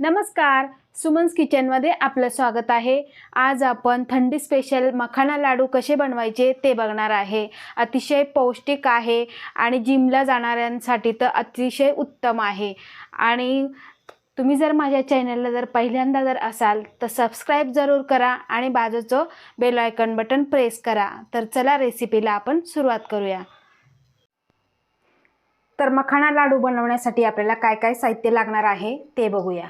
नमस्कार, सुमन्स किचनमध्ये आपलं स्वागत आहे। आज आपण थंडी स्पेशल मखाना लाडू कसे बनवायचे ते बघणार आहे। अतिशय पौष्टिक आहे आणि जिमला जाणाऱ्यांसाठी तर अतिशय उत्तम आहे। आणि तुम्ही जर माझ्या चॅनलला जर पहिल्यांदा जर असाल तर सबस्क्राइब जरूर करा आणि बाजूचं बेल आयकॉन बटन प्रेस करा। तर चला रेसिपीला आपण सुरुवात करूया। तर मखाना लाडू बनवण्यासाठी आपल्याला काय काय साहित्य लागणार आहे ते बघूया।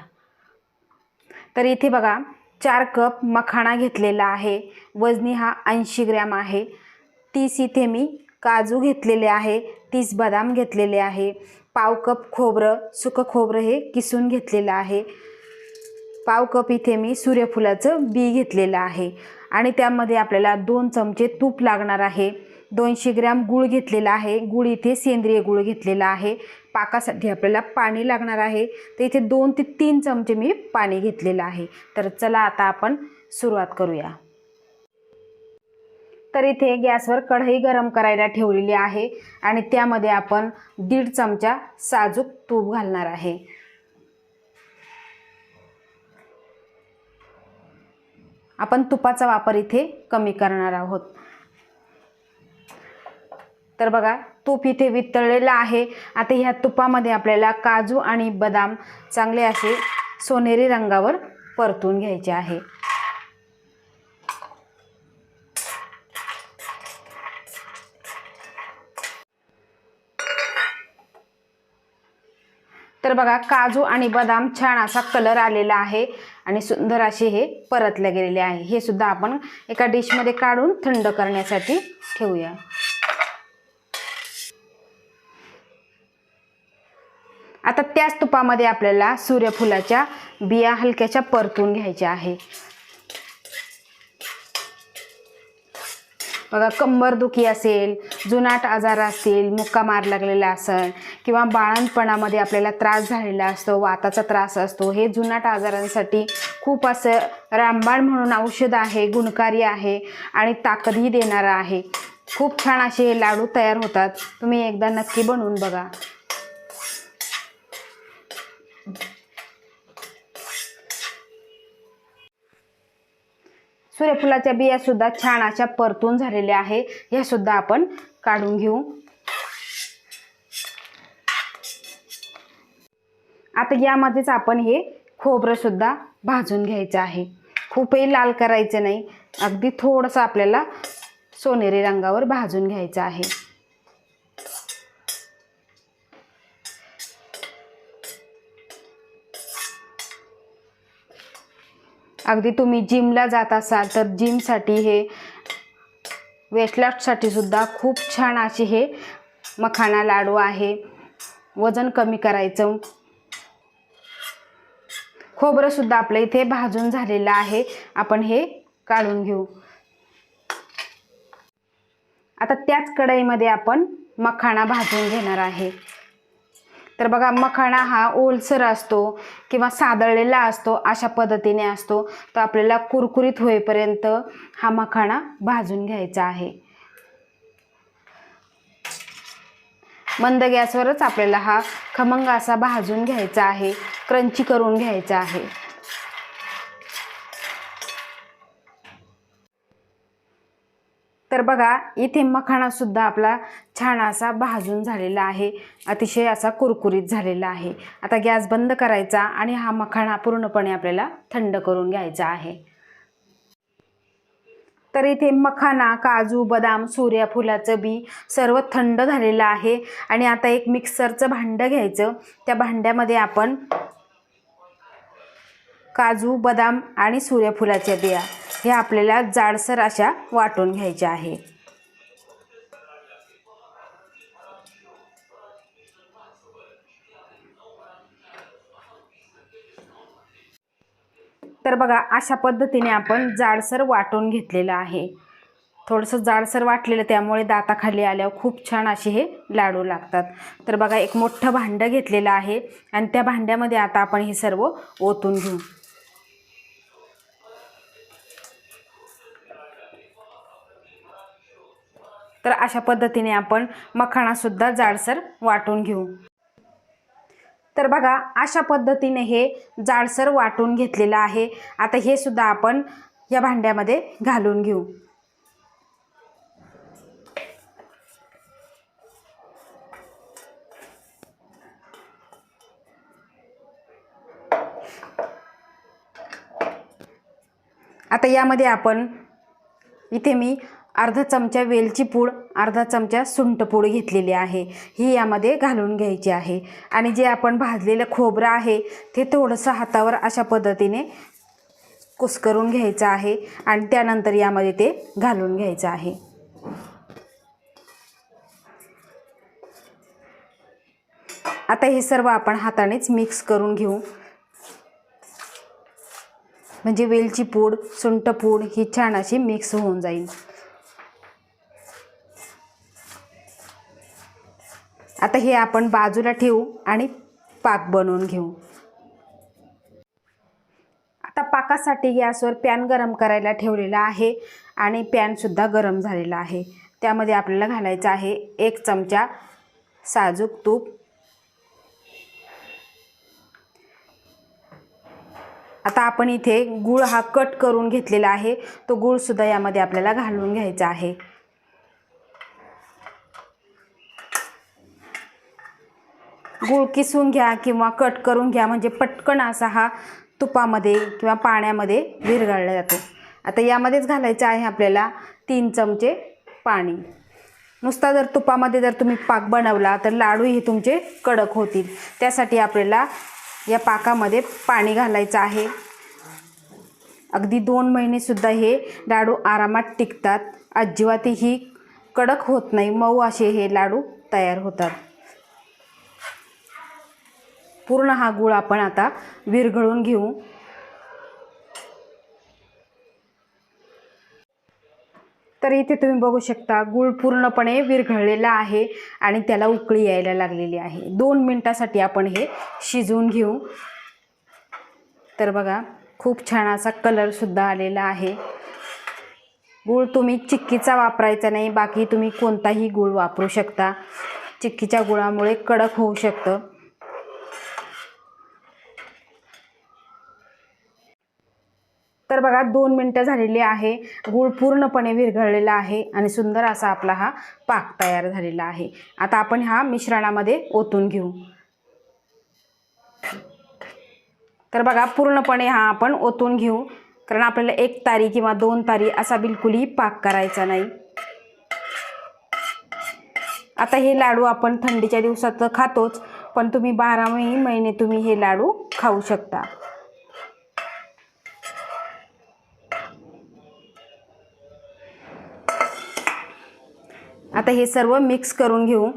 तर इथे बघा 4 कप मखाना घेतलेला आहे। वजनी हा 80 ग्रॅम आहे। 30 इथे मी काजू घेतलेले आहे। 30 बदाम घेतलेले आहे। पाव कप खोबरं, सुकं खोबरं हे किसून घेतलेलं आहे। पाव कप इथे मी सूर्यफुलाचं बी घेतलेलं आहे आणि त्यामध्ये आपल्याला 2 चमचे तूप लागणार आहे। 200 ग्रॅम गूळ घेतलेला आहे। गूळ इथे सेंद्रिय गूळ घेतलेला आहे। पाकासाठी आपल्याला पाणी लागणार आहे। तर इथे 2 ते 3 चमचे मी पाणी घेतलेलं आहे। तर चला आता आपण सुरुवात करूया। तर इथे गॅसवर कढई गरम करायला ठेवलेली आहे आणि त्यामध्ये आपण 1.5 चमचा साजूक तूप घालणार आहे। आपण तुपाचा वापर इथे कमी करणार आहोत। तर बघा तूप इथे वितळलेलं आहे। आता ह्या तुपामध्ये आपल्याला काजू आणि बदाम चांगले असे सोनेरी रंगावर परतून घ्यायचे आहे। तर बघा काजू आणि बदाम छान असा कलर आलेला आहे आणि सुंदर असे हे परतले गेलेले आहे। हे सुद्धा आपण एका डिशमध्ये काढून थंड करण्यासाठी ठेवूया। आता त्याच तुपामध्ये आपल्याला सूर्यफुलाच्या बिया हलक्याच्या परतून घ्यायच्या आहे। बघा कंबरदुखी असेल, जुनाट आजार असतील, मुक्का मार लागलेला असेल किंवा बाळंतपणामध्ये आपल्याला त्रास झालेला असतो, वाताचा त्रास असतो, हे जुनाट आजारांसाठी खूप असं रामबाण म्हणून औषध आहे, गुणकारी आहे आणि ताकदही देणारा आहे। खूप छान असे हे लाडू तयार होतात। तुम्ही एकदा नक्की बनवून बघा। सूर्यफुलाच्या बिया सुद्धा छान अशा परतून झालेल्या आहे। ह्या सुद्धा आपण काढून घेऊ। आता यामध्येच आपण हे खोबरं सुद्धा भाजून घ्यायचं आहे। खूपही लाल करायचं नाही, अगदी थोडंसं आपल्याला सोनेरी रंगावर भाजून घ्यायचं आहे। अगदी तुम्ही जिमला जात असाल तर जिमसाठी हे वेट लॉससाठी सुद्धा खूप छान असे हे मखाना लाडू आहे। वजन कमी करायचं। खोबरं सुद्धा आपलं इथे भाजून झालेलं आहे। आपण हे काढून घेऊ। आता त्याच कढईमध्ये आपण मखाना भाजून घेणार आहे। तर बघा मखाना हा ओलसर असतो किंवा सादळलेला असतो, अशा पद्धतीने असतो। तर आपल्याला कुरकुरीत होईपर्यंत हा मखाना भाजून घ्यायचा आहे। मंद गॅसवरच आपल्याला हा खमंग असा भाजून घ्यायचा आहे, क्रंची करून घ्यायचा आहे। तर बघा इथे मखाना सुद्धा आपला छान असा भाजून झालेला आहे, अतिशय असा कुरकुरीत झालेला आहे। आता गॅस बंद करायचा आणि हा मखाना पूर्णपणे आपल्याला थंड करून घ्यायचा आहे। तर इथे मखाना, काजू, बदाम, सूर्यफुलाचं बी सर्व थंड झालेलं आहे आणि आता एक मिक्सरचं भांडं घ्यायचं। त्या भांड्यामध्ये आपण काजू, बदाम आणि सूर्यफुलाच्या बिया हे आपल्याला जाडसर अशा वाटून घ्यायच्या आहे। तर बघा अशा पद्धतीने आपण जाडसर वाटून घेतलेलं आहे। थोडंसं जाडसर वाटलेलं त्यामुळे दाताखाली आल्यावर खूप छान असे हे लाडू लागतात। तर बघा एक मोठं भांडं घेतलेलं आहे आणि त्या भांड्यामध्ये आता आपण हे सर्व ओतून घेऊ। तर अशा पद्धतीने आपण मखाना सुद्धा जाडसर वाटून घेऊ। तर बघा अशा पद्धतीने हे जाडसर वाटून घेतलेलं आहे। आता हे सुद्धा आपण या भांड्यामध्ये घालून घेऊ। आता यामध्ये आपण इथे मी अर्धा चमचा वेलची पूड, अर्धा चमचा सुंठपूड घेतलेली आहे, ही यामध्ये घालून घ्यायची आहे। आणि जे आपण भाजलेलं खोबरं आहे ते थोडंसं हातावर अशा पद्धतीने कुस्करून घ्यायचं आहे आणि त्यानंतर यामध्ये ते घालून घ्यायचं आहे। आता हे सर्व आपण हातानेच मिक्स करून घेऊ, म्हणजे वेलची पूड, सुंठपूड ही छान अशी मिक्स होऊन जाईल। आता हे आपण बाजूला ठेवू आणि पाक बनवून घेऊ। आता पाकासाठी गॅसवर पॅन गरम करायला ठेवलेला आहे आणि पॅन सुद्धा गरम झालेला आहे। त्यामध्ये आपल्याला घालायचं आहे 1 चमचा साजूक तूप। आता आपण इथे गूळ हा कट करून घेतलेला आहे, तो गूळ सुद्धा यामध्ये आपल्याला घालून घ्यायचा आहे। गूळ किसून घ्या किंवा कट करून घ्या, म्हणजे पटकन असा हा तुपामध्ये किंवा पाण्यामध्ये विरघळला जातो। आता यामध्येच घालायचं आहे आपल्याला 3 चमचे पाणी। नुसता जर तुपामध्ये जर तुम्ही पाक बनवला तर लाडू हे तुमचे कडक होतील, त्यासाठी आपल्याला या पाकामध्ये पाणी घालायचं आहे। अगदी 2 महिने सुद्धा हे लाडू आरामात टिकतात, अजिबातही कडक होत नाही, मऊ असे हे लाडू तयार होतात। पूर्ण हा गूळ आपण आता विरघळून घेऊ। तर इथे तुम्ही बघू शकता गूळ पूर्णपणे विरघळलेला आहे आणि त्याला उकळी यायला लागलेली आहे। 2 मिनिटासाठी आपण हे शिजवून घेऊ। तर बघा खूप छान असा कलर सुद्धा आलेला आहे। गूळ तुम्ही चिक्कीचा वापरायचा नाही, बाकी तुम्ही कोणताही गूळ वापरू शकता, चिक्कीच्या गुळामुळे कडक होऊ शकतं। तर बघा 2 मिनिटं झालेली आहे, गूळ पूर्णपणे विरघळलेला आहे आणि सुंदर असा आपला हा पाक तयार झालेला आहे। आता आपण हा मिश्रणामध्ये ओतून घेऊ। तर बघा पूर्णपणे हा आपण ओतून घेऊ, कारण आपल्याला 1 तारी किंवा 2 तारी असा बिलकुलही पाक करायचा नाही। आता हे लाडू आपण थंडीच्या दिवसात खातोच, पण तुम्ही 12ही महिने तुम्ही हे लाडू खाऊ शकता। आता हे सर्व मिक्स करून घेऊ।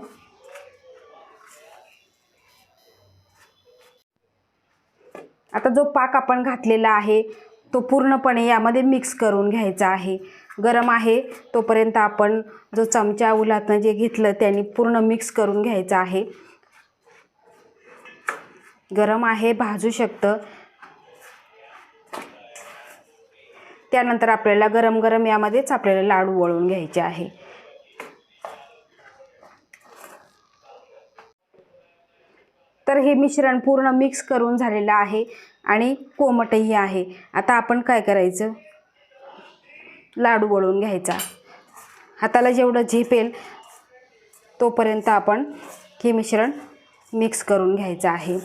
आता जो पाक आपण घातलेला आहे तो पूर्णपणे यामध्ये मिक्स करून घ्यायचा आहे। गरम आहे तोपर्यंत आपण जो चमचा उलातनं जे घेतलं त्याने पूर्ण मिक्स करून घ्यायचं आहे। गरम आहे, भाजू शकतं। त्यानंतर आपल्याला गरम गरम यामध्येच आपल्याला लाडू वळून घ्यायचे आहे। तर हे मिश्रण पूर्ण मिक्स करून झालेलं आहे आणि कोमटही आहे। आता आपण काय करायचं, लाडू वळून घ्यायचा। हाताला जेवढं झेपेल तोपर्यंत आपण हे मिश्रण मिक्स करून घ्यायचं आहे,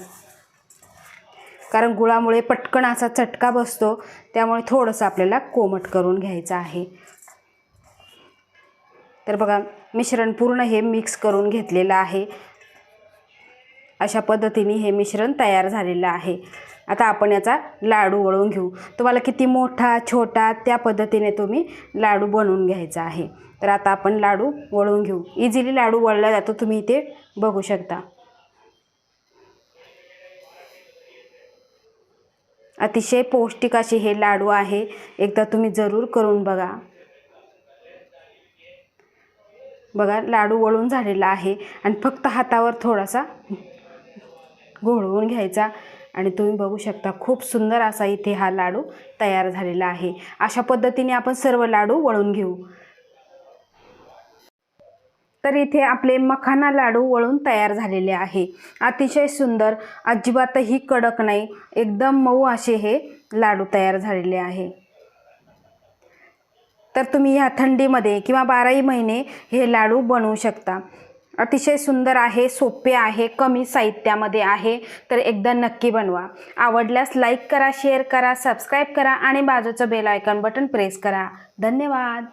कारण गुळामुळे पटकन असा चटका बसतो, त्यामुळे थोडंसं आपल्याला कोमट करून घ्यायचं आहे। तर बघा मिश्रण पूर्ण हे मिक्स करून घेतलेलं आहे। अशा पद्धतीने हे मिश्रण तयार झालेलं आहे। आता आपण याचा लाडू वळून घेऊ। तुम्हाला किती मोठा छोटा त्या पद्धतीने तुम्ही लाडू बनवून घ्यायचा आहे। तर आता आपण लाडू वळून घेऊ। इझिली लाडू वळला जातो, तुम्ही इथे बघू शकता। अतिशय पौष्टिक असे हे लाडू आहे, एकदा तुम्ही जरूर करून बघा। बघा लाडू वळून झालेला आहे आणि फक्त हातावर थोडासा घोळवून घ्यायचा आणि तुम्ही बघू शकता खूप सुंदर असा इथे हा लाडू तयार झालेला आहे। अशा पद्धतीने आपण सर्व लाडू वळून घेऊ। तर इथे आपले मखाना लाडू वळून तयार झालेले आहे। अतिशय सुंदर, अजिबातही कडक नाही, एकदम मऊ असे हे लाडू तयार झालेले आहे। तर तुम्ही ह्या थंडीमध्ये किंवा 12ही महिने हे लाडू बनवू शकता। अतिशय सुंदर आहे, सोपे आहे, कमी साहित्यामध्ये आहे। तर एकदा नक्की बनवा। आवडल्यास लाईक करा, शेअर करा, सबस्क्राईब करा आणि बाजूचं बेल आयकॉन बटन प्रेस करा। धन्यवाद।